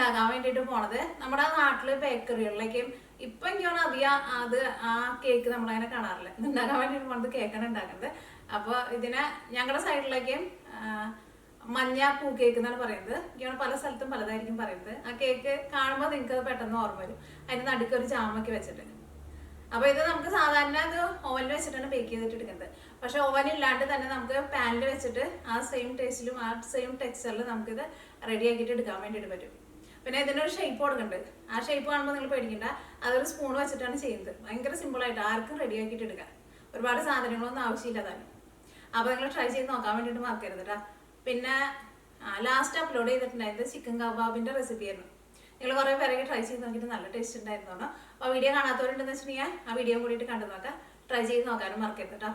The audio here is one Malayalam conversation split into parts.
ഉണ്ടാക്കാൻ വേണ്ടിയിട്ട് പോണത് നമ്മുടെ നാട്ടില് ബേക്കറികളിലേക്കും ഇപ്പൊ എനിക്ക് തോന്നുന്നു അധികം അത് ആ കേക്ക് നമ്മളങ്ങനെ കാണാറില്ല. ഇത് ഉണ്ടാക്കാൻ വേണ്ടിയിട്ട് പോണത് കേക്കാണ് ഉണ്ടാക്കുന്നത്. അപ്പൊ ഇതിനെ ഞങ്ങളുടെ സൈഡിലേക്കും മഞ്ഞ പൂ കേക്ക് എന്നാണ് പറയുന്നത്. എനിക്ക് പല സ്ഥലത്തും പലതായിരിക്കും പറയുന്നത്. ആ കേക്ക് കാണുമ്പോൾ നിങ്ങൾക്ക് പെട്ടെന്ന് ഓർമ്മ വരും. അതിന് നടുക്ക് ഒരു ജാമൊക്കെ വെച്ചിട്ട്. അപ്പൊ ഇത് നമുക്ക് സാധാരണ ഇത് ഓവനിൽ വെച്ചിട്ടാണ് ബേക്ക് ചെയ്തിട്ട് എടുക്കുന്നത്. പക്ഷെ ഓവൻ ഇല്ലാണ്ട് തന്നെ നമുക്ക് പാനിൽ വെച്ചിട്ട് ആ സെയിം ടേസ്റ്റിലും ആ സെയിം ടെക്സ്ചറിലും നമുക്കിത് റെഡി ആക്കിയിട്ട് എടുക്കാൻ വേണ്ടിയിട്ട് പറ്റും. പിന്നെ ഇതിനൊരു ഷേപ്പ് കൊടുക്കുന്നുണ്ട്. ആ ഷേപ്പ് കാണുമ്പോൾ നിങ്ങൾ പേടിക്കണ്ട, അതൊരു സ്പൂൺ വെച്ചിട്ടാണ് ചെയ്യുന്നത്. ഭയങ്കര സിമ്പിളായിട്ട് ആർക്കും റെഡി ആക്കിയിട്ട് എടുക്കാം. ഒരുപാട് സാധനങ്ങളൊന്നും ആവശ്യമില്ല തന്നെ. അപ്പോൾ നിങ്ങൾ ട്രൈ ചെയ്ത് നോക്കാൻ വേണ്ടിയിട്ട് മറക്കരുത് കേട്ടോ. പിന്നെ ലാസ്റ്റ് അപ്ലോഡ് ചെയ്തിട്ടുണ്ടായത് ചിക്കൻ കബാബിന്റെ റെസിപ്പി ആയിരുന്നു. നിങ്ങൾ കുറേ പേരൊക്കെ ട്രൈ ചെയ്ത് നോക്കിയിട്ട് നല്ല ടേസ്റ്റ് ഉണ്ടായിരുന്നു. അപ്പോൾ വീഡിയോ കാണാത്തവരുണ്ടെന്ന് വെച്ചിട്ടുണ്ടെങ്കിൽ ആ വീഡിയോ കൂടിയിട്ട് കണ്ടു നോക്കാം. ട്രൈ ചെയ്ത് നോക്കാനും മറക്കരുത് കേട്ടോ.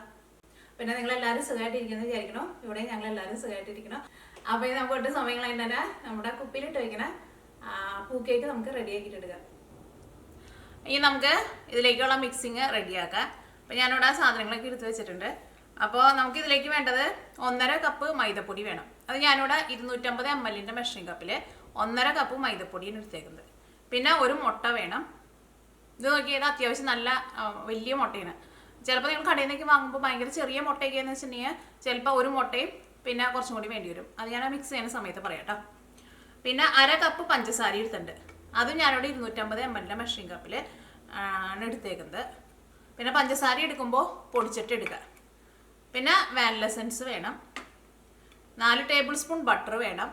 പിന്നെ നിങ്ങളെല്ലാവരും സുഖമായിട്ടിരിക്കുന്നു വിചാരിക്കണം. ഇവിടെ ഞങ്ങളെല്ലാവരും സുഖമായിട്ടിരിക്കണം. അപ്പോൾ ഇത് നമുക്ക് ഒട്ടും സമയങ്ങളായിട്ട് തന്നെ നമ്മുടെ കുപ്പിയിലിട്ട് വയ്ക്കണ പൂ കേക്ക് നമുക്ക് റെഡിയാക്കിയിട്ട് എടുക്കാം. ഇനി നമുക്ക് ഇതിലേക്കുള്ള മിക്സിങ് റെഡിയാക്കാം. അപ്പോൾ ഞാനിവിടെ സാധനങ്ങളൊക്കെ എടുത്ത് വെച്ചിട്ടുണ്ട്. അപ്പോൾ നമുക്ക് ഇതിലേക്ക് വേണ്ടത് 1.5 കപ്പ് മൈദപ്പൊടി വേണം. അത് ഞാനിവിടെ 250 ml മെഷറിംഗ് കപ്പിൽ 1.5 കപ്പ് മൈദപ്പൊടിയാണ് എടുത്തേക്കുന്നത്. പിന്നെ ഒരു മുട്ട വേണം. ഇത് നോക്കിയത് അത്യാവശ്യം നല്ല വലിയ മുട്ടയാണ്. ചിലപ്പോൾ നിങ്ങൾ കടയിൽ നിന്നൊക്കെ വാങ്ങുമ്പോൾ ഭയങ്കര ചെറിയ മുട്ടയൊക്കെയെന്ന് വെച്ചിട്ടുണ്ടെങ്കിൽ ചിലപ്പോൾ ഒരു മുട്ടയും പിന്നെ കുറച്ചും കൂടി വേണ്ടി വരും. അത് ഞാൻ മിക്സ് ചെയ്യുന്ന സമയത്ത് പറയാം കേട്ടോ. പിന്നെ 1/2 കപ്പ് പഞ്ചസാര എടുത്തിട്ടുണ്ട്. അതും ഞാനിവിടെ 250 ml മെഷറിംഗ് കപ്പിൽ ആണ് എടുത്തേക്കുന്നത്. പിന്നെ പഞ്ചസാര എടുക്കുമ്പോൾ പൊടിച്ചിട്ട് എടുക്കുക. പിന്നെ വാനില എസൻസ് വേണം. 4 ടേബിൾ സ്പൂൺ ബട്ടർ വേണം.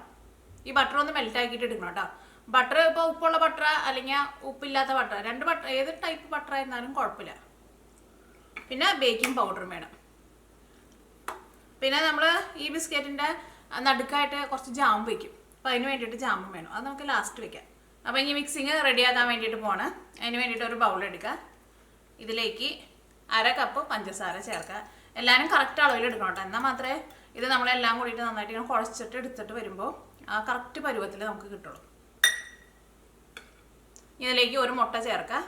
ഈ ബട്ടർ ഒന്ന് മെൽറ്റ് ആക്കിയിട്ട് എടുക്കണം കേട്ടോ. ബട്ടർ ഇപ്പോൾ ഉപ്പുള്ള ബട്ടർ അല്ലെങ്കിൽ ഉപ്പില്ലാത്ത ബട്ടർ, രണ്ട് ബട്ടർ ഏത് ടൈപ്പ് ബട്ടർ ആയിരുന്നാലും കുഴപ്പമില്ല. പിന്നെ ബേക്കിംഗ് പൗഡറും വേണം. പിന്നെ നമ്മൾ ഈ ബിസ്ക്കറ്റിൻ്റെ നടുക്കായിട്ട് കുറച്ച് ജാം വയ്ക്കും. അപ്പോൾ അതിന് വേണ്ടിയിട്ട് ജാമും വേണം. അത് നമുക്ക് ലാസ്റ്റ് വെക്കാം. അപ്പോൾ ഇനി മിക്സിങ് റെഡിയാക്കാൻ വേണ്ടിയിട്ട് പോകണം. അതിന് വേണ്ടിയിട്ട് ഒരു ബൗൾ എടുക്കുക. ഇതിലേക്ക് 1/2 കപ്പ് പഞ്ചസാര ചേർക്കുക. എല്ലാവരും കറക്റ്റ് അളവിൽ എടുക്കണം കേട്ടോ. എന്നാൽ മാത്രമേ ഇത് നമ്മളെല്ലാം കൂടിയിട്ട് നന്നായിട്ട് ഇങ്ങനെ കുഴച്ചിട്ട് എടുത്തിട്ട് വരുമ്പോൾ ആ കറക്റ്റ് പരുവത്തിൽ നമുക്ക് കിട്ടുള്ളൂ. ഇതിലേക്ക് ഒരു മുട്ട ചേർക്കുക.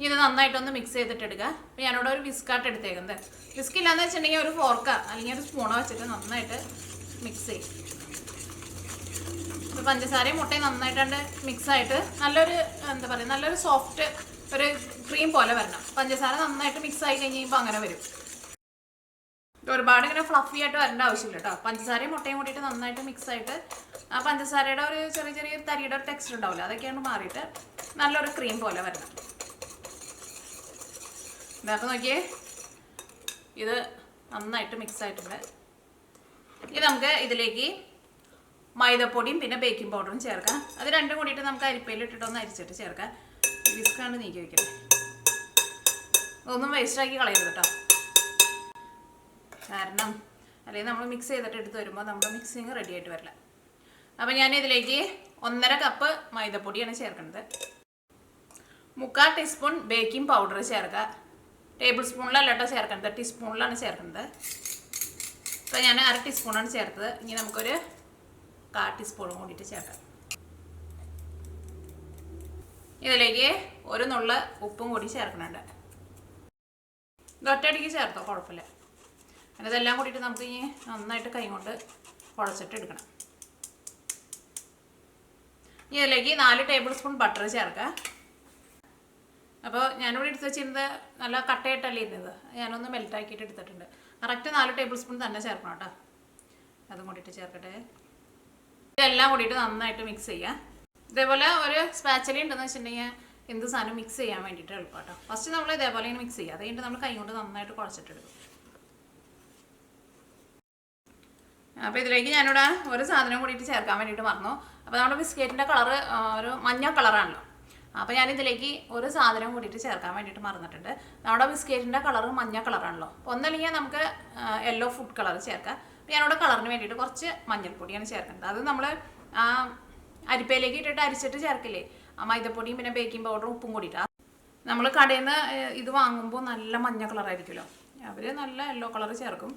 ഇത് നന്നായിട്ടൊന്ന് മിക്സ് ചെയ്തിട്ട് എടുക്കുക. അപ്പോൾ ഞാനിവിടെ ഒരു വിസ്കാട്ട് എടുത്തേക്കുന്നത്. വിസ്ക് ഇല്ലാന്ന് വെച്ചിട്ടുണ്ടെങ്കിൽ ഒരു ഫോർക്കോ അല്ലെങ്കിൽ ഒരു സ്പൂണോ വെച്ചിട്ട് നന്നായിട്ട് മിക്സ് ചെയ്യും. ഇപ്പോൾ പഞ്ചസാരയും മുട്ടയും നന്നായിട്ടുണ്ട് മിക്സായിട്ട് നല്ലൊരു എന്താ പറയുക നല്ലൊരു സോഫ്റ്റ് ഒരു ക്രീം പോലെ വരണം. പഞ്ചസാര നന്നായിട്ട് മിക്സ് ആയി കഴിഞ്ഞപ്പോൾ അങ്ങനെ വരും. ഒരുപാട് ഇങ്ങനെ ഫ്ലഫി ആയിട്ട് വരേണ്ട ആവശ്യമില്ല കേട്ടോ. പഞ്ചസാരയും മുട്ടയും കൂടിയിട്ട് നന്നായിട്ട് മിക്സ് ആയിട്ട് ആ പഞ്ചസാരയുടെ ഒരു ചെറിയ ചെറിയ തരിയുടെ ഒരു ടെക്സ്ചർ ഉണ്ടാവില്ല, അതൊക്കെയാണ് മാറിയിട്ട് നല്ലൊരു ക്രീം പോലെ വരണം. ഇതപ്പോൾ നോക്കിയേ, ഇത് നന്നായിട്ട് മിക്സ് ആയിട്ടുണ്ട്. ഇത് നമുക്ക് ഇതിലേക്ക് മൈദപ്പൊടിയും പിന്നെ ബേക്കിംഗ് പൗഡറും ചേർക്കാം. അത് രണ്ടും കൂടിയിട്ട് നമുക്ക് അരിപ്പയിലിട്ടിട്ടൊന്ന് അരിച്ചിട്ട് ചേർക്കാം. വിസ്കാണ്ട് നീക്കി വയ്ക്കണം. ഒന്നും വേസ്റ്റാക്കി കളയരുത് കേട്ടോ. കാരണം അല്ലെങ്കിൽ നമ്മൾ മിക്സ് ചെയ്തിട്ട് എടുത്ത് വരുമ്പോൾ നമ്മുടെ മിക്സിങ് റെഡി ആയിട്ട് വരില്ല. അപ്പോൾ ഞാൻ ഇതിലേക്ക് 1.5 കപ്പ് മൈദപ്പൊടിയാണ് ചേർക്കുന്നത്. 3/4 ടീസ്പൂൺ ബേക്കിംഗ് പൗഡർ ചേർക്കുക. ടേബിൾ സ്പൂണിലല്ല കേട്ടോ ചേർക്കുന്നത്, ടീസ്പൂണിലാണ് ചേർക്കുന്നത്. അപ്പോൾ ഞാൻ 1/2 ടീസ്പൂണാണ് ചേർത്തത്. ഇനി നമുക്കൊരു 1/4 ടീസ്പൂണും കൂടിയിട്ട് ചേർക്കാം. ഇതിലേക്ക് ഒരു നുള്ള ഉപ്പും കൂടി ചേർക്കുന്നുണ്ട്. ഇത് ഒറ്റയടിക്ക് ചേർത്തോ കുഴപ്പമില്ല. അങ്ങനെ ഇതെല്ലാം കൂടിയിട്ട് നമുക്ക് ഇനി നന്നായിട്ട് കൈ കൊണ്ട് കുഴച്ചിട്ട് എടുക്കണം. ഇനി ഇതിലേക്ക് 4 ടേബിൾ സ്പൂൺ ബട്ടർ ചേർക്കുക. അപ്പോൾ ഞാനിവിടെ എടുത്ത് വെച്ചിരുന്നത് നല്ല കട്ടയായിട്ടല്ലേ ഇരുന്നത്, ഞാനൊന്ന് മെൽറ്റാക്കിയിട്ട് എടുത്തിട്ടുണ്ട്. കറക്റ്റ് 4 ടേബിൾ സ്പൂൺ തന്നെ ചേർക്കണം കേട്ടോ. അതും കൂടിയിട്ട് ചേർക്കട്ടെ. ഇതെല്ലാം കൂടിയിട്ട് നന്നായിട്ട് മിക്സ് ചെയ്യാം. ഇതേപോലെ ഒരു സ്പാച്ചലി ഉണ്ടെന്ന് വെച്ചിട്ടുണ്ടെങ്കിൽ എന്ത് സാധനം മിക്സ് ചെയ്യാൻ വേണ്ടിയിട്ട് എളുപ്പം കേട്ടോ. ഫസ്റ്റ് നമ്മൾ ഇതേപോലെ ഇങ്ങനെ മിക്സ് ചെയ്യുക. അത് കഴിഞ്ഞിട്ട് നമ്മൾ കൈ കൊണ്ട് നന്നായിട്ട് കുഴച്ചിട്ടെടുക്കും. അപ്പോൾ ഇതിലേക്ക് ഞാനിവിടെ ഒരു സാധനം കൂടിയിട്ട് ചേർക്കാൻ വേണ്ടിയിട്ട് മറന്നു. അപ്പോൾ നമ്മുടെ ബിസ്ക്കറ്റിൻ്റെ കളറ് ഒരു മഞ്ഞ കളറാണല്ലോ. അപ്പോൾ ഞാനിതിലേക്ക് ഒരു സാധനം കൂടിയിട്ട് ചേർക്കാൻ വേണ്ടിയിട്ട് മറന്നിട്ടുണ്ട്. നമ്മുടെ ബിസ്ക്കറ്റിൻ്റെ കളറ് മഞ്ഞ കളറാണല്ലോ. അപ്പോൾ ഒന്നല്ലെങ്കിൽ നമുക്ക് യെല്ലോ ഫുഡ് കളർ ചേർക്കാം. അപ്പോൾ ഞാനിവിടെ കളറിന് വേണ്ടിയിട്ട് കുറച്ച് മഞ്ഞൾപ്പൊടിയാണ് ചേർക്കുന്നത്. അത് നമ്മൾ അരിപ്പയിലേക്ക് ഇട്ടിട്ട് അരിച്ചിട്ട് ചേർക്കില്ലേ, ആ മൈദപ്പൊടിയും പിന്നെ ബേക്കിംഗ് പൗഡറും ഉപ്പും കൂടിയിട്ട്. നമ്മൾ കടയിൽ നിന്ന് ഇത് വാങ്ങുമ്പോൾ നല്ല മഞ്ഞ കളറായിരിക്കുമല്ലോ, അവർ നല്ല യെല്ലോ കളർ ചേർക്കും.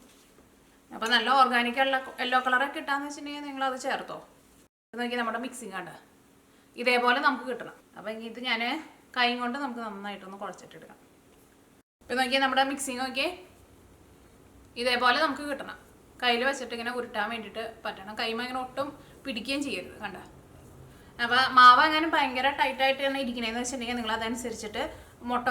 അപ്പോൾ നല്ല ഓർഗാനിക് യെല്ലോ കളറൊക്കെ കിട്ടാന്ന് വെച്ചിട്ടുണ്ടെങ്കിൽ നിങ്ങളത് ചേർത്തോ. നോക്കി നമ്മുടെ മിക്സിങ് കണ്ട ഇതേപോലെ നമുക്ക് കിട്ടണം. അപ്പോൾ ഇത് ഞാൻ കൈ കൊണ്ട് നമുക്ക് നന്നായിട്ടൊന്ന് കുഴച്ചിട്ടെടുക്കാം. ഇപ്പോൾ നോക്കിയാൽ നമ്മുടെ മിക്സിങ് നോക്കിയേ ഇതേപോലെ നമുക്ക് കിട്ടണം. കയ്യിൽ വെച്ചിട്ട് ഇങ്ങനെ ഉരുട്ടാൻ വേണ്ടിയിട്ട് പറ്റണം. കൈമ ഇങ്ങനെ ഒട്ടും പിടിക്കുകയും ചെയ്യരുത്. കണ്ട അപ്പോൾ മാവ് അങ്ങനെ ഭയങ്കര ടൈറ്റായിട്ട് തന്നെ ഇരിക്കണേന്ന് വെച്ചിട്ടുണ്ടെങ്കിൽ നിങ്ങൾ അതനുസരിച്ചിട്ട്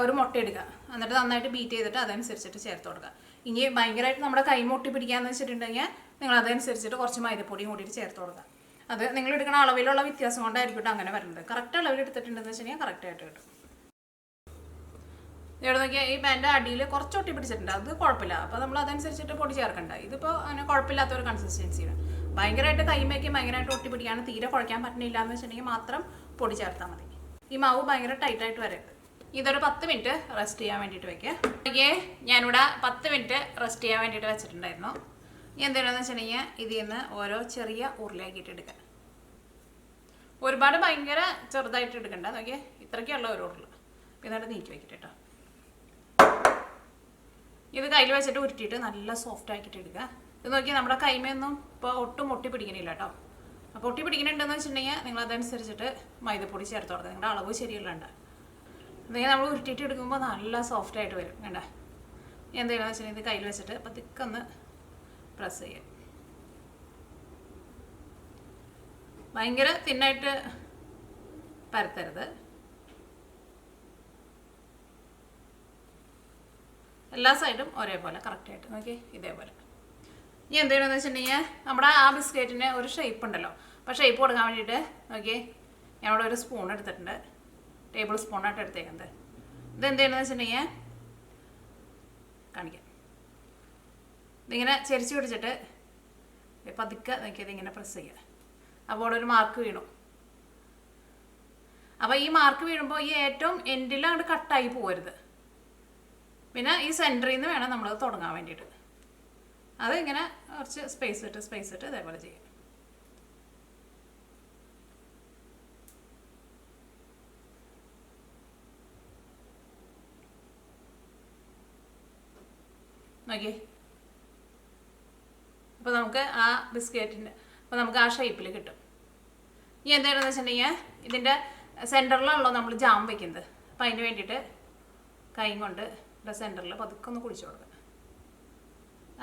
ഒരു മുട്ട എടുക്കുക, എന്നിട്ട് നന്നായിട്ട് ബീറ്റ് ചെയ്തിട്ട് അതനുസരിച്ചിട്ട് ചേർത്ത് കൊടുക്കുക. ഇനി ഭയങ്കരമായിട്ട് നമ്മുടെ കൈ മുട്ടി പിടിക്കാന്ന് വെച്ചിട്ടുണ്ടെങ്കിൽ നിങ്ങൾ അതനുസരിച്ചിട്ട് കുറച്ച് മൈദപ്പൊടിയും കൂടിയിട്ട് ചേർത്ത് കൊടുക്കുക. അത് നിങ്ങൾ എടുക്കുന്ന അളവിലുള്ള വ്യത്യാസം കൊണ്ടായിരിക്കും അങ്ങനെ വരുന്നത്. കറക്റ്റ് അളവിൽ എടുത്തിട്ടുണ്ടെന്ന് വെച്ചിട്ടുണ്ടെങ്കിൽ കറക്റ്റായിട്ട് കിട്ടും. ഇവിടെ നോക്കിയാൽ ഈ പാൻ്റെ അടിയിൽ കുറച്ച് ഒട്ടി പിടിച്ചിട്ടുണ്ട്, അത് കുഴപ്പമില്ല. അപ്പോൾ നമ്മൾ അതനുസരിച്ചിട്ട് പൊടി ചേർക്കണ്ട. ഇതിപ്പോൾ അങ്ങനെ കുഴപ്പമില്ലാത്ത ഒരു കൺസിസ്റ്റൻസിയാണ്. ഭയങ്കരമായിട്ട് കൈമേക്ക് ഭയങ്കരമായിട്ട് ഒട്ടി പിടിക്കാണ്, തീരെ കുഴക്കാൻ പറ്റുന്നില്ല എന്ന് വെച്ചിട്ടുണ്ടെങ്കിൽ മാത്രം പൊടി ചേർത്താൽ മതി. ഈ മാവ് ഭയങ്കര ടൈറ്റായിട്ട് വരരുത്. ഇതൊരു 10 മിനിറ്റ് റെസ്റ്റ് ചെയ്യാൻ വേണ്ടിയിട്ട് വയ്ക്കുക. ഓക്കെ, ഞാനിവിടെ 10 മിനിറ്റ് റെസ്റ്റ് ചെയ്യാൻ വേണ്ടിയിട്ട് വെച്ചിട്ടുണ്ടായിരുന്നു. ഇനി എന്തെങ്കിലും വെച്ചിട്ടുണ്ടെങ്കിൽ ഇതിൽ നിന്ന് ഓരോ ചെറിയ ഉരുളയാക്കിയിട്ട് എടുക്കുക. ഒരുപാട് ഭയങ്കര ചെറുതായിട്ട് എടുക്കണ്ട, നോക്കിയാൽ ഇത്രയ്ക്കുള്ള ഒരു ഉരുള. എന്നിട്ട് നീക്കി വയ്ക്കിട്ട് കേട്ടോ. ഇത് കയ്യിൽ വെച്ചിട്ട് ഉരുട്ടിയിട്ട് നല്ല സോഫ്റ്റ് ആക്കിയിട്ട് എടുക്കുക. ഇത് നോക്കി നമ്മുടെ കൈമയൊന്നും ഇപ്പോൾ ഒട്ടും ഒട്ടി പിടിക്കണില്ല കേട്ടോ. അപ്പോൾ ഒട്ടി പിടിക്കുന്നുണ്ടെന്ന് വെച്ചിട്ടുണ്ടെങ്കിൽ നിങ്ങൾ അതനുസരിച്ചിട്ട് മൈദപ്പൊടി ചേർത്ത് കൊടുക്കുക. നിങ്ങളുടെ അളവ് ശരിയല്ലാണ്ട് ഇതെങ്കിൽ നമ്മൾ ഉരുട്ടിയിട്ട് എടുക്കുമ്പോൾ നല്ല സോഫ്റ്റ് ആയിട്ട് വരും. വേണ്ട എന്തെങ്കിലും വെച്ചിട്ടുണ്ടെങ്കിൽ ഇത് കയ്യിൽ വെച്ചിട്ട് പതുക്കെ പ്രസ് ചെയ്യുക. ഭയങ്കര തിന്നായിട്ട് പരത്തരുത്. എല്ലാ സൈഡും ഒരേപോലെ കറക്റ്റായിട്ട് നോക്കി ഇതേപോലെ. ഇനി എന്തെങ്കിലും വെച്ചിട്ടുണ്ടെങ്കിൽ നമ്മുടെ ആ ബിസ്ക്കറ്റിന് ഒരു ഷേപ്പ് ഉണ്ടല്ലോ, അപ്പോൾ ഷേപ്പ് കൊടുക്കാൻ വേണ്ടിയിട്ട് നോക്കി ഞാനിവിടെ ഒരു സ്പൂൺ എടുത്തിട്ടുണ്ട്, ടേബിൾ സ്പൂണായിട്ട് എടുത്തേക്കുന്നത്. ഇതെന്തെങ്കിലും വെച്ചിട്ടുണ്ടെങ്കിൽ കാണിക്കാം. ഇതിങ്ങനെ ചെരിച്ച് പിടിച്ചിട്ട് പതുക്കെ നോക്കിയത് ഇങ്ങനെ പ്രസ് ചെയ്യുക. അപ്പോൾ അവിടെ ഒരു മാർക്ക് വീണു. അപ്പോൾ ഈ മാർക്ക് വീഴുമ്പോൾ ഈ ഏറ്റവും എൻഡിൽ അങ്ങോട്ട് കട്ടായി പോകരുത്. പിന്നെ ഈ സെൻറ്ററിൽ നിന്ന് വേണം നമ്മളത് തുടങ്ങാൻ വേണ്ടിയിട്ട്. അത് ഇങ്ങനെ കുറച്ച് സ്പേസ് ഇട്ട് ഇതേപോലെ ചെയ്യും. നോക്കി, അപ്പോൾ നമുക്ക് ആ ബിസ്ക്കറ്റിൻ്റെ അപ്പോൾ നമുക്ക് ആ ഷേപ്പിൽ കിട്ടും. ഇനി എന്താണെന്ന് വെച്ചിട്ടുണ്ടെങ്കിൽ ഇതിൻ്റെ സെൻറ്ററിലാണല്ലോ നമ്മൾ ജാം വയ്ക്കുന്നത്. അപ്പോൾ അതിന് വേണ്ടിയിട്ട് കൈ കൊണ്ട് സെൻറ്ററിൽ പതുക്കെ ഒന്ന് കുഴിച്ചു കൊടുക്കുക.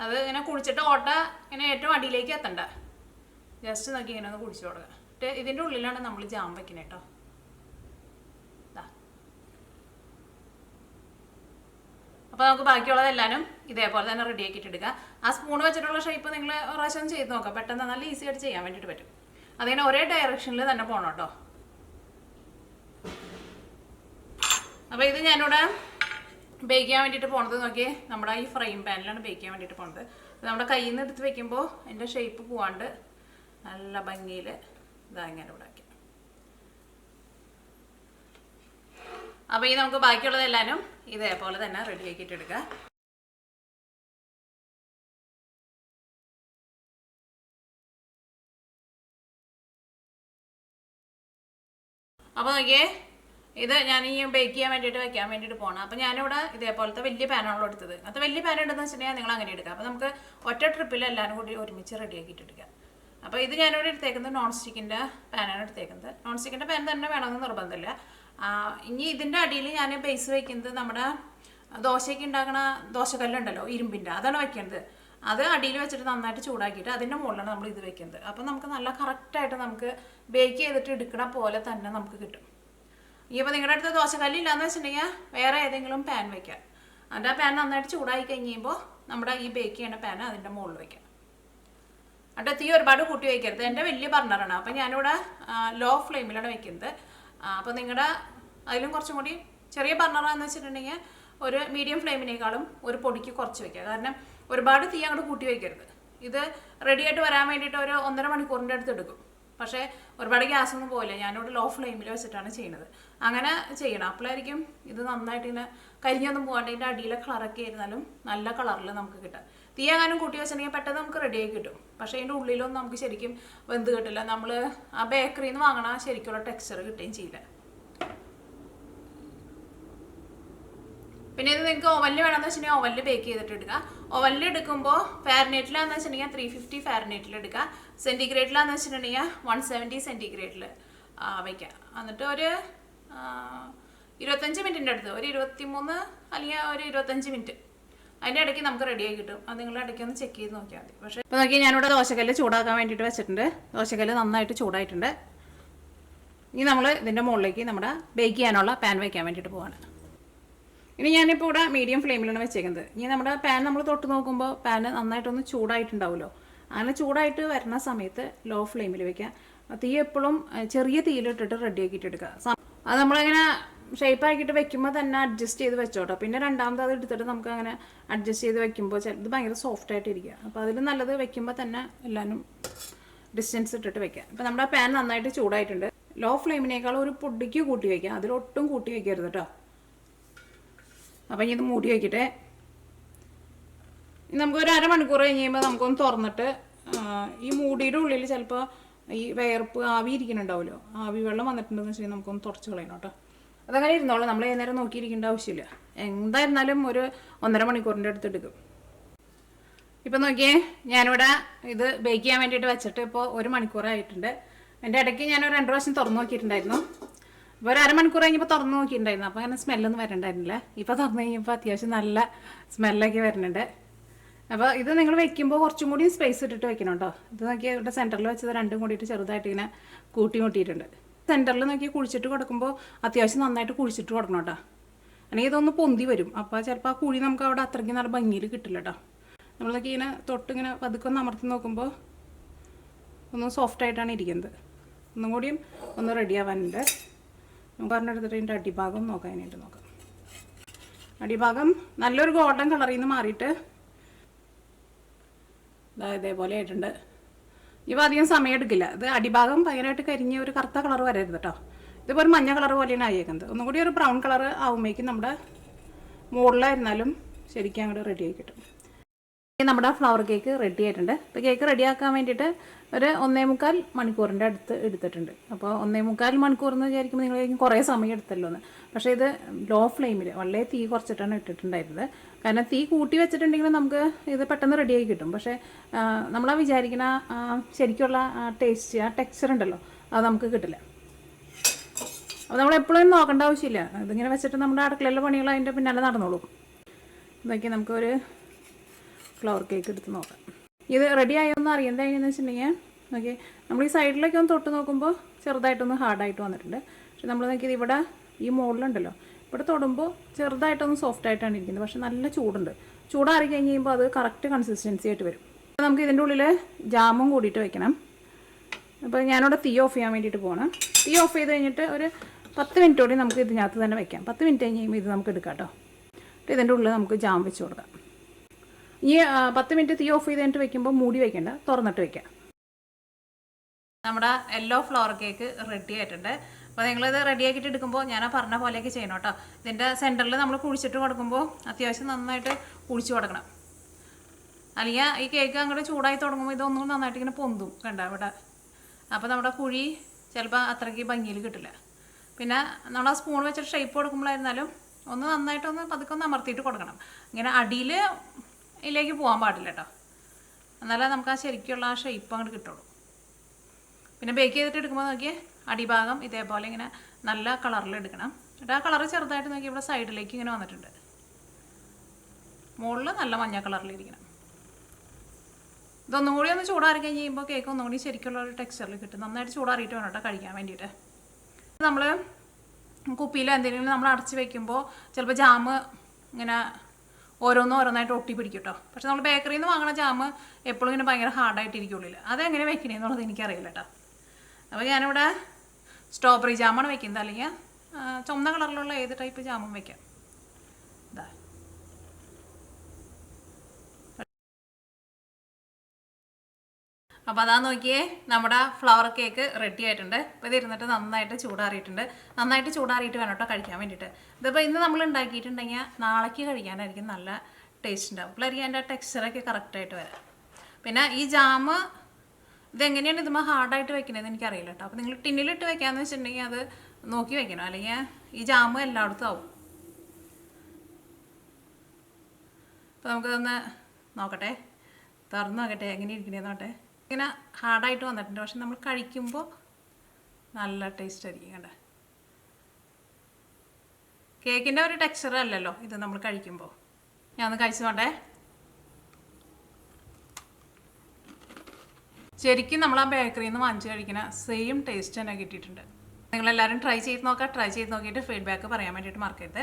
അത് ഇങ്ങനെ കുഴിച്ചിട്ട് ഓട്ട ഇങ്ങനെ ഏറ്റവും അടിയിലേക്ക് എത്തണ്ട, ജസ്റ്റ് നോക്കി ഇങ്ങനെ ഒന്ന് കുഴിച്ചു കൊടുക്കുക. ഇതിൻ്റെ ഉള്ളിലാണ് നമ്മൾ ജാം വയ്ക്കുന്നത് കേട്ടോ. അപ്പോൾ നമുക്ക് ബാക്കിയുള്ളതെല്ലാവരും ഇതേപോലെ തന്നെ റെഡി ആക്കിയിട്ട് എടുക്കുക. ആ സ്പൂൺ വെച്ചിട്ടുള്ള ഷേപ്പ് നിങ്ങൾ ഒരു പ്രാവശ്യം ചെയ്ത് നോക്കാം, പെട്ടെന്ന് നല്ല ഈസി ആയിട്ട് ചെയ്യാൻ വേണ്ടിയിട്ട് പറ്റും. അതിങ്ങനെ ഒരേ ഡയറക്ഷനിൽ തന്നെ പോകണം കേട്ടോ. അപ്പോൾ ഇത് ഞാനിവിടെ ബേക്ക് ചെയ്യാൻ വേണ്ടിയിട്ട് പോണത് നോക്കി നമ്മുടെ ഈ ഫ്രൈ പാനിലാണ് ബേക്ക് ചെയ്യാൻ വേണ്ടിയിട്ട് പോണത്. നമ്മുടെ കയ്യിൽ നിന്ന് എടുത്ത് വെക്കുമ്പോൾ അതിൻ്റെ ഷേപ്പ് പോവാണ്ട് നല്ല ഭംഗിയിൽ ഇതാ ഇങ്ങനെ ഇവിടെ ആക്കി. അപ്പോൾ ഈ നമുക്ക് ബാക്കിയുള്ളതെല്ലാവരും ഇതേപോലെ തന്നെ റെഡി ആക്കിയിട്ട് എടുക്കുക. അപ്പോൾ നോക്കിയേ, ഇത് ഞാൻ ഈ ബേക്ക് ചെയ്യാൻ വേണ്ടിയിട്ട് വെക്കാൻ വേണ്ടിയിട്ട് പോകണം. അപ്പോൾ ഞാനിവിടെ ഇതേപോലത്തെ വലിയ പാനാണല്ലോ എടുത്തത്. അത് വലിയ പാൻ ഉണ്ടെന്ന് വെച്ചിട്ടുണ്ടെങ്കിൽ നിങ്ങൾ അങ്ങനെ എടുക്കുക. അപ്പോൾ നമുക്ക് ഒറ്റ ട്രിപ്പിൽ എല്ലാവരും കൂടി ഒരുമിച്ച് റെഡി ആക്കിയിട്ട് എടുക്കുക. അപ്പോൾ ഇത് ഞാനിവിടെ എടുത്തേക്കുന്നത് നോൺ സ്റ്റിക്കിൻ്റെ പാനാണ് എടുത്തേക്കുന്നത്. നോൺ സ്റ്റിക്കിൻ്റെ പാൻ തന്നെ വേണമെന്ന് നിർബന്ധമില്ല. ഇനി ഇതിൻ്റെ അടിയിൽ ഞാൻ ബേസ് വയ്ക്കുന്നത് നമ്മുടെ ദോശയ്ക്ക് ഉണ്ടാക്കണ ദോശക്കല്ലുണ്ടല്ലോ ഇരുമ്പിൻ്റെ, അതാണ് വയ്ക്കുന്നത്. അത് അടിയിൽ വെച്ചിട്ട് നന്നായിട്ട് ചൂടാക്കിയിട്ട് അതിൻ്റെ മുകളിലാണ് നമ്മൾ ഇത് വെക്കുന്നത്. അപ്പോൾ നമുക്ക് നല്ല കറക്റ്റായിട്ട് നമുക്ക് ബേക്ക് ചെയ്തിട്ട് എടുക്കണ പോലെ തന്നെ നമുക്ക് കിട്ടും. ഇപ്പോൾ നിങ്ങളുടെ അടുത്ത് ദോശക്കല്ലില്ലാന്ന് വെച്ചിട്ടുണ്ടെങ്കിൽ വേറെ ഏതെങ്കിലും പാൻ വയ്ക്കാം. അതിൻ്റെ ആ പാൻ നന്നായിട്ട് ചൂടായി കഴിയുമ്പോൾ നമ്മുടെ ഈ ബേക്ക് ചെയ്യണ പാൻ അതിൻ്റെ മുകളിൽ വയ്ക്കാം. എന്നിട്ട് തീ ഒരുപാട് കൂട്ടി വയ്ക്കരുത്. എൻ്റെ വലിയ ബർണറാണ്, അപ്പോൾ ഞാനിവിടെ ലോ ഫ്ലെയിമിലാണ് വയ്ക്കുന്നത്. അപ്പോൾ നിങ്ങളുടെ അതിലും കുറച്ചും കൂടി ചെറിയ ബർണറാന്ന് വെച്ചിട്ടുണ്ടെങ്കിൽ ഒരു മീഡിയം ഫ്ലെയിമിനേക്കാളും ഒരു പൊടിക്ക് കുറച്ച് വയ്ക്കുക. കാരണം ഒരുപാട് തീ അങ്ങോട്ട് കൂട്ടി വയ്ക്കരുത്. ഇത് റെഡിയായിട്ട് വരാൻ വേണ്ടിയിട്ട് ഒരു 1.5 മണിക്കൂറിൻ്റെ അടുത്ത് എടുക്കും. പക്ഷേ ഒരുപാട് ഗ്യാസൊന്നും പോയില്ല, ഞാനിവിടെ ലോ ഫ്ലെയിമിൽ വെച്ചിട്ടാണ് ചെയ്യുന്നത്. അങ്ങനെ ചെയ്യണം, അപ്പോഴായിരിക്കും ഇത് നന്നായിട്ട് ഇങ്ങനെ കരിഞ്ഞൊന്നും പോകാണ്ട് ഇതിൻ്റെ അടിയിലെ കളറൊക്കെ ആയിരുന്നാലും നല്ല കളറിൽ നമുക്ക് കിട്ടാം. തീ എങ്ങാനും കൂട്ടി വെച്ചിട്ടുണ്ടെങ്കിൽ പെട്ടെന്ന് നമുക്ക് റെഡിയായി കിട്ടും. പക്ഷേ അതിൻ്റെ ഉള്ളിലൊന്നും നമുക്ക് ശരിക്കും വെന്ത് കിട്ടില്ല. നമ്മൾ ആ ബേക്കറിയിൽ നിന്ന് വാങ്ങണ ശരിക്കുള്ള ടെക്സ്ചർ കിട്ടുകയും ചെയ്യില്ല. പിന്നെ ഇത് നിങ്ങൾക്ക് ഓവനിൽ വേണമെന്ന് വെച്ചിട്ടുണ്ടെങ്കിൽ ഓവനിൽ ബേക്ക് ചെയ്തിട്ട് എടുക്കുക. ഓവനിൽ എടുക്കുമ്പോൾ ഫാരനൈറ്റിലാണെന്ന് വെച്ചിട്ടുണ്ടെങ്കിൽ 350 ഫാരനൈറ്റിൽ എടുക്കുക. സെൻറ്റിഗ്രേഡിലാണെന്ന് വെച്ചിട്ടുണ്ടെങ്കിൽ 170 സെൻറ്റിഗ്രേഡിൽ വയ്ക്കുക. എന്നിട്ട് ഒരു 25 മിനിറ്റിൻ്റെ അടുത്ത് ഒരു 23 അല്ലെങ്കിൽ ഒരു 25 മിനിറ്റ് അതിൻ്റെ ഇടയ്ക്ക് നമുക്ക് റെഡിയായി കിട്ടും. അത് നിങ്ങൾ ഇടയ്ക്ക് ഒന്ന് ചെക്ക് ചെയ്ത് നോക്കിയാൽ മതി. പക്ഷേ ഇപ്പോൾ നോക്കി ഞാനിവിടെ ദോശക്കല്ല് ചൂടാക്കാൻ വേണ്ടിയിട്ട് വെച്ചിട്ടുണ്ട്. ദോശക്കല്ല് നന്നായിട്ട് ചൂടായിട്ടുണ്ട്. ഇനി നമ്മൾ ഇതിൻ്റെ മുകളിലേക്ക് നമ്മുടെ ബേക്ക് ചെയ്യാനുള്ള പാൻ വയ്ക്കാൻ വേണ്ടിയിട്ട് പോവാണ്. ഇനി ഞാനിപ്പോൾ ഇവിടെ മീഡിയം ഫ്ലെയിമിലാണ് വെച്ചേക്കുന്നത്. ഇനി നമ്മുടെ പാൻ നമ്മൾ തൊട്ട് നോക്കുമ്പോൾ പാൻ നന്നായിട്ടൊന്ന് ചൂടായിട്ടുണ്ടാവുമല്ലോ. അങ്ങനെ ചൂടായിട്ട് വരുന്ന സമയത്ത് ലോ ഫ്ലെയിമിൽ വെക്കുക. തീ എപ്പോഴും ചെറിയ തീയിലിട്ടിട്ട് റെഡിയാക്കിയിട്ട് എടുക്കുക. അത് നമ്മളിങ്ങനെ ഷേപ്പാക്കിയിട്ട് വെക്കുമ്പോൾ തന്നെ അഡ്ജസ്റ്റ് ചെയ്ത് വെച്ചോട്ടോ. പിന്നെ രണ്ടാമത് അത് എടുത്തിട്ട് നമുക്ക് അങ്ങനെ അഡ്ജസ്റ്റ് ചെയ്ത് വെക്കുമ്പോൾ ഇത് ഭയങ്കര സോഫ്റ്റായിട്ടിരിക്കുക. അപ്പോൾ അതിൽ നല്ലത് വെക്കുമ്പോൾ തന്നെ എല്ലാവരും ഡിസ്റ്റൻസ് ഇട്ടിട്ട് വെക്കുക. അപ്പോൾ നമ്മുടെ പാൻ നന്നായിട്ട് ചൂടായിട്ടുണ്ട്. ലോ ഫ്ലെയിമിനേക്കാൾ ഒരു പൊടിക്ക് കൂട്ടി വയ്ക്കുക, അതിലൊട്ടും കൂട്ടി വയ്ക്കരുത് കേട്ടോ. അപ്പം ഇനി ഇത് മൂടി വയ്ക്കട്ടെ. നമുക്കൊരു അരമണിക്കൂർ കഴിഞ്ഞ് കഴിയുമ്പോൾ നമുക്കൊന്ന് തുറന്നിട്ട് ഈ മൂടിയുടെ ഉള്ളിൽ ചിലപ്പോൾ ഈ വിയർപ്പ് ആവി ഇരിക്കുന്നുണ്ടാവുമല്ലോ, ആവി വെള്ളം വന്നിട്ടുണ്ടെന്ന് വെച്ചാൽ നമുക്കൊന്ന് തുടച്ച് കളയണം കേട്ടോ. അതങ്ങനെ ഇരുന്നോളൂ, നമ്മൾ നേരം നോക്കിയിരിക്കേണ്ട ആവശ്യമില്ല. എന്തായിരുന്നാലും ഒരു 1.5 മണിക്കൂറിൻ്റെ അടുത്ത് എടുക്കും. ഇപ്പം നോക്കിയേ, ഞാനിവിടെ ഇത് ബേക്ക് ചെയ്യാൻ വേണ്ടിയിട്ട് വെച്ചിട്ട് ഇപ്പോൾ 1 മണിക്കൂറായിട്ടുണ്ട്. എൻ്റെ ഇടയ്ക്ക് ഞാൻ 2 പ്രാവശ്യം തുറന്നു നോക്കിയിട്ടുണ്ടായിരുന്നു. ഇപ്പോൾ ഒരു അരമണിക്കൂർ കഴിഞ്ഞപ്പോൾ തുറന്നു നോക്കിയിട്ടുണ്ടായിരുന്നു. അപ്പോൾ അങ്ങനെ സ്മെല്ലൊന്നും വരണ്ടായിരുന്നില്ല. ഇപ്പോൾ തുറന്നു കഴിഞ്ഞപ്പോൾ അത്യാവശ്യം നല്ല സ്മെല്ലൊക്കെ വരുന്നുണ്ട്. അപ്പോൾ ഇത് നിങ്ങൾ വെക്കുമ്പോൾ കുറച്ചും കൂടി സ്പേസ് ഇട്ടിട്ട് വെക്കണം കേട്ടോ. ഇത് നോക്കിയാൽ ഇവിടെ സെൻറ്ററിൽ വെച്ചത് രണ്ടും കൂടിയിട്ട് ചെറുതായിട്ട് ഇങ്ങനെ കൂട്ടിയിട്ടുണ്ട്. സെൻറ്ററിൽ നോക്കി കുഴിച്ചിട്ട് കൊടുക്കുമ്പോൾ അത്യാവശ്യം നന്നായിട്ട് കുഴിച്ചിട്ട് കൊടുക്കണം കേട്ടോ. അല്ലെങ്കിൽ ഇതൊന്ന് പൊന്തി വരും. അപ്പോൾ ചിലപ്പോൾ ആ കുഴി നമുക്ക് അവിടെ അത്രയ്ക്ക് നല്ല ഭംഗിയിൽ കിട്ടില്ല കേട്ടോ. നമ്മൾ നോക്കി ഇങ്ങനെ തൊട്ടിങ്ങനെ പതുക്കെ ഒന്ന് അമർത്തി നോക്കുമ്പോൾ ഒന്ന് സോഫ്റ്റായിട്ടാണ് ഇരിക്കുന്നത്. ഒന്നും കൂടിയും ഒന്ന് റെഡി ആവാനുണ്ട്. നമുക്ക് പറഞ്ഞെടുത്തിട്ട് ഇതിൻ്റെ അടിഭാഗം നോക്കാനായിട്ട് നോക്കാം. അടിഭാഗം നല്ലൊരു ഗോൾഡൻ കളറിൽ നിന്ന് മാറിയിട്ട് ഇതേപോലെ ആയിട്ടുണ്ട്. ഇപ്പോൾ അധികം സമയം എടുക്കില്ല. ഇത് അടിഭാഗം ഭയങ്കരമായിട്ട് കരിഞ്ഞ് ഒരു കറുത്ത കളർ വരരുത് കേട്ടോ. ഇതിപ്പോൾ ഒരു മഞ്ഞ കളർ പോലെയാണ് ആയേക്കുന്നത്. ഒന്നും കൂടി ഒരു ബ്രൗൺ കളർ ആകുമ്പോഴേക്കും നമ്മുടെ മുകളിലായിരുന്നാലും ശരിക്കും അങ്ങോട്ട് റെഡി ആയി കിട്ടും. നമ്മുടെ ഫ്ലവർ കേക്ക് റെഡി ആയിട്ടുണ്ട്. ഇപ്പോൾ കേക്ക് റെഡിയാക്കാൻ വേണ്ടിയിട്ട് ഒരു 1.25 മണിക്കൂറിൻ്റെ അടുത്ത് എടുത്തിട്ടുണ്ട്. അപ്പോൾ 1.25 മണിക്കൂർ എന്ന് വിചാരിക്കുമ്പോൾ നിങ്ങൾ കുറേ സമയം എടുത്തല്ലോ എന്ന്. പക്ഷേ ഇത് ലോ ഫ്ലെയിമിൽ വളരെ തീ കുറച്ചിട്ടാണ് ഇട്ടിട്ടുണ്ടായിരുന്നത്. കാരണം തീ കൂട്ടി വെച്ചിട്ടുണ്ടെങ്കിൽ നമുക്ക് ഇത് പെട്ടെന്ന് റെഡിയായി കിട്ടും. പക്ഷേ നമ്മളാ വിചാരിക്കുന്ന ശരിക്കുള്ള ടേസ്റ്റ്, ആ ടെക്സ്ചർ ഉണ്ടല്ലോ, അത് നമുക്ക് കിട്ടില്ല. അപ്പോൾ നമ്മൾ എപ്പോഴും നോക്കേണ്ട ആവശ്യമില്ല. ഇതിങ്ങനെ വെച്ചിട്ട് നമ്മുടെ അടുക്കളയിലെ പണികൾ അതിൻ്റെ പിന്നാലെ നടന്നോളും. ഇതൊക്കെ നമുക്കൊരു ഫ്ലവർ കേക്ക് എടുത്ത് നോക്കാം. ഇത് റെഡി ആയോന്ന് അറിയാൻ കഴിഞ്ഞെന്ന് വെച്ചിട്ടുണ്ടെങ്കിൽ നോക്കി നമ്മൾ ഈ സൈഡിലൊക്കെ ഒന്ന് തൊട്ട് നോക്കുമ്പോൾ ചെറുതായിട്ടൊന്ന് ഹാർഡായിട്ട് വന്നിട്ടുണ്ട്. പക്ഷെ നമ്മൾ നോക്കിയത് ഇവിടെ ഈ മുകളിലുണ്ടല്ലോ, ഇവിടെ തൊടുമ്പോൾ ചെറുതായിട്ടൊന്ന് സോഫ്റ്റ് ആയിട്ടാണ് ഇരിക്കുന്നത്. പക്ഷെ നല്ല ചൂടുണ്ട്. ചൂടാറി കഴിഞ്ഞ് കഴിയുമ്പോൾ അത് കറക്റ്റ് കൺസിസ്റ്റൻസി ആയിട്ട് വരും. നമുക്ക് ഇതിൻ്റെ ഉള്ളിൽ ജാമും കൂടിയിട്ട് വെക്കണം. അപ്പോൾ ഞാനിവിടെ തീ ഓഫ് ചെയ്യാൻ വേണ്ടിയിട്ട് പോകണം. തീ ഓഫ് ചെയ്ത് കഴിഞ്ഞിട്ട് ഒരു 10 മിനിറ്റ് കൂടി നമുക്ക് ഇതിനകത്ത് തന്നെ വെക്കാം. 10 മിനിറ്റ് കഴിഞ്ഞ് കഴിയുമ്പോൾ ഇത് നമുക്ക് എടുക്കാം കേട്ടോ. ഇതിൻ്റെ ഉള്ളിൽ നമുക്ക് ജാം വെച്ച് കൊടുക്കാം. ഈ 10 മിനിറ്റ് തീ ഓഫ് ചെയ്ത് കഴിഞ്ഞിട്ട് വെക്കുമ്പോൾ മൂടി വയ്ക്കേണ്ട, തുറന്നിട്ട് വെക്കാം. നമ്മുടെ യെല്ലോ ഫ്ലവർ കേക്ക് റെഡി ആയിട്ടുണ്ട്. അപ്പോൾ നിങ്ങളിത് റെഡിയാക്കിയിട്ട് എടുക്കുമ്പോൾ ഞാൻ പറഞ്ഞ പോലെയൊക്കെ ചെയ്യണം കേട്ടോ. ഇതിൻ്റെ സെൻറ്ററിൽ നമ്മൾ കുഴിച്ചിട്ട് കൊടുക്കുമ്പോൾ അത്യാവശ്യം നന്നായിട്ട് കുഴിച്ച് കൊടുക്കണം. അല്ലെങ്കിൽ ഈ കേക്ക് അങ്ങോട്ട് ചൂടായി തുടങ്ങുമ്പോൾ ഇതൊന്നും നന്നായിട്ട് ഇങ്ങനെ പൊന്തും കണ്ട ഇവിടെ. അപ്പോൾ നമ്മുടെ കുഴി ചിലപ്പോൾ അത്രയ്ക്ക് ഭംഗിയിൽ കിട്ടില്ല. പിന്നെ നമ്മൾ ആ സ്പൂൺ വെച്ചിട്ട് ഷേപ്പ് കൊടുക്കുമ്പോഴായിരുന്നാലും ഒന്ന് നന്നായിട്ടൊന്ന് പതുക്കെ ഒന്ന് അമർത്തിയിട്ട് കൊടുക്കണം. ഇങ്ങനെ അടിയിൽ ഇതിലേക്ക് പോകാൻ പാടില്ല കേട്ടോ. എന്നാലേ നമുക്ക് ആ ശരിക്കുള്ള ആ ഷേപ്പ് അങ്ങോട്ട് കിട്ടുള്ളൂ. പിന്നെ ബേക്ക് ചെയ്തിട്ട് എടുക്കുമ്പോൾ നോക്കിയാൽ അടിഭാഗം ഇതേപോലെ ഇങ്ങനെ നല്ല കളറിൽ എടുക്കണം. എന്നിട്ട് ആ കളർ ചെറുതായിട്ട് നോക്കി ഇവിടെ സൈഡിലേക്ക് ഇങ്ങനെ വന്നിട്ടുണ്ട്. മുകളിൽ നല്ല മഞ്ഞ കളറിലിരിക്കണം. ഇതൊന്നും കൂടി ഒന്ന് ചൂടാറി കഴിഞ്ഞ് കഴിയുമ്പോൾ കേക്ക് ഒന്നും കൂടി ശരിക്കുള്ള ഒരു ടെക്സ്ചറിൽ കിട്ടും. നന്നായിട്ട് ചൂടാറിയിട്ട് വേണം കേട്ടോ കഴിക്കാൻ വേണ്ടിയിട്ട്. നമ്മൾ കുപ്പിയിൽ എന്തെങ്കിലും നമ്മൾ അടച്ച് വയ്ക്കുമ്പോൾ ചിലപ്പോൾ ജാമ് ഇങ്ങനെ ഓരോന്നായിട്ട് ഒട്ടി പിടിക്കും കേട്ടോ. പക്ഷെ നമ്മൾ ബേക്കറിയിൽ നിന്ന് വാങ്ങുന്ന ജാമ് എപ്പോഴും ഇങ്ങനെ ഭയങ്കര ഹാർഡായിട്ടിരിക്കുള്ളില്ല. അതെങ്ങനെ വെക്കണേന്നുള്ളത് എനിക്കറിയില്ല കേട്ടോ. അപ്പോൾ ഞാനിവിടെ സ്ട്രോബെറി ജാമാണ് വെക്കുന്നത്. അല്ലെങ്കിൽ ചുമന്ന കളറിലുള്ള ഏത് ടൈപ്പ് ജാമും വെക്കാം. ഇതാ അപ്പോൾ അതാ നോക്കിയേ, നമ്മുടെ ഫ്ലവർ കേക്ക് റെഡി ആയിട്ടുണ്ട്. അപ്പോൾ ഇത് ഇരുന്നിട്ട് നന്നായിട്ട് ചൂടാറിയിട്ടുണ്ട്. നന്നായിട്ട് ചൂടാറിയിട്ട് വേണം കേട്ടോ കഴിക്കാൻ വേണ്ടിയിട്ട്. ഇതിപ്പോൾ ഇന്ന് നമ്മൾ ഉണ്ടാക്കിയിട്ടുണ്ടെങ്കിൽ നാളേക്ക് കഴിക്കാനായിരിക്കും നല്ല ടേസ്റ്റ് ഉണ്ടാവും. അപ്പോഴായിരിക്കും അതിൻ്റെ ടെക്സ്ചറൊക്കെ കറക്റ്റായിട്ട് വരാം. പിന്നെ ഈ ജാമ് ഇതെങ്ങനെയാണ് ഇതുമ്പോൾ ഹാർഡായിട്ട് വെക്കണതെന്ന് എനിക്കറിയില്ല കേട്ടോ. അപ്പോൾ നിങ്ങൾ ടിന്നിലിട്ട് വെക്കാമെന്ന് വെച്ചിട്ടുണ്ടെങ്കിൽ അത് നോക്കി വെക്കണം. അല്ലെങ്കിൽ ഈ ജാമ് എല്ലായിടത്തും ആവും. അപ്പോൾ നമുക്കതൊന്ന് നോക്കട്ടെ, തുറന്ന് നോക്കട്ടെ എങ്ങനെ ഇരിക്കണേന്ന് നോട്ടെ. ഇങ്ങനെ ഹാർഡായിട്ട് വന്നിട്ടുണ്ട്. പക്ഷെ നമ്മൾ കഴിക്കുമ്പോൾ നല്ല ടേസ്റ്റ് ആയിരിക്കും കണ്ടേ. കേക്കിൻ്റെ ഒരു ടെക്സ്ചർ അല്ലല്ലോ ഇത് നമ്മൾ കഴിക്കുമ്പോൾ. ഞാൻ ഒന്ന് കഴിച്ചു കൊണ്ടേ. ശരിക്കും നമ്മൾ ആ ബേക്കറിയിൽ നിന്ന് വാങ്ങിച്ച് കഴിക്കുന്ന സെയിം ടേസ്റ്റ് തന്നെ കിട്ടിയിട്ടുണ്ട്. നിങ്ങളെല്ലാവരും ട്രൈ ചെയ്ത് നോക്കുക. ട്രൈ ചെയ്ത് നോക്കിയിട്ട് ഫീഡ്ബാക്ക് പറയാൻ വേണ്ടിയിട്ട് മറക്കരുത്.